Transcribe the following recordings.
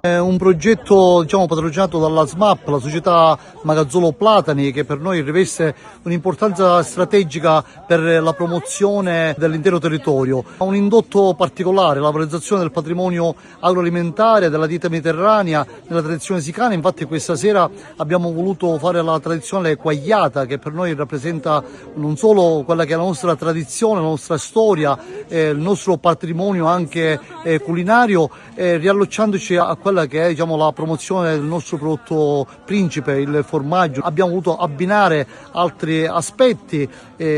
È un progetto patrocinato dalla SMAP, la società Magazzolo Platani, che per noi riveste un'importanza strategica per la promozione dell'intero territorio. Ha un indotto particolare, la valorizzazione del patrimonio agroalimentare, della dieta mediterranea, della tradizione sicana. Infatti questa sera abbiamo voluto fare la tradizionale quagliata, che per noi rappresenta non solo quella che è la nostra tradizione, la nostra storia, il nostro patrimonio anche culinario, riallacciandoci a quella che è la promozione del nostro prodotto principe, il formaggio. Abbiamo voluto abbinare altri aspetti,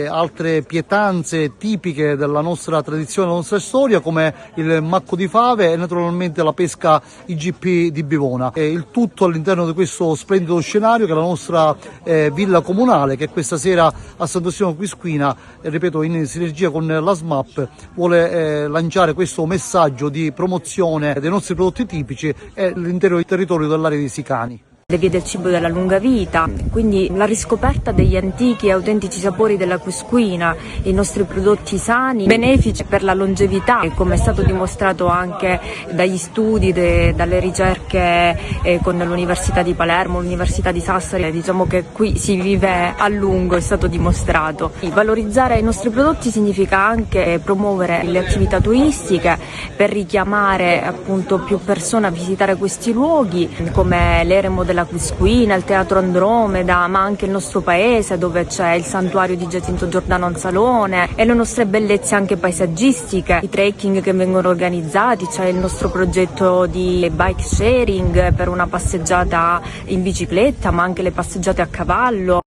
altre pietanze tipiche della nostra tradizione, della nostra storia, come il macco di fave e naturalmente la pesca IGP di Bivona. Il tutto all'interno di questo splendido scenario che è la nostra villa comunale, che questa sera a Sant'Agostino Quisquina, ripeto, in sinergia con la SMAP, vuole lanciare questo messaggio di promozione dei nostri prodotti tipici e l'intero territorio dell'area dei Sicani. Le vie del cibo della lunga vita, quindi la riscoperta degli antichi e autentici sapori della Quisquina, i nostri prodotti sani, benefici per la longevità, come è stato dimostrato anche dagli studi, dalle ricerche con l'Università di Palermo, l'Università di Sassari. Diciamo che qui si vive a lungo, è stato dimostrato. Valorizzare i nostri prodotti significa anche promuovere le attività turistiche per richiamare appunto più persone a visitare questi luoghi, come l'eremo della Quisquina, il Teatro Andromeda, ma anche il nostro paese dove c'è il santuario di Giacinto Giordano Anzalone e le nostre bellezze anche paesaggistiche, i trekking che vengono organizzati, c'è il nostro progetto di bike sharing per una passeggiata in bicicletta, ma anche le passeggiate a cavallo.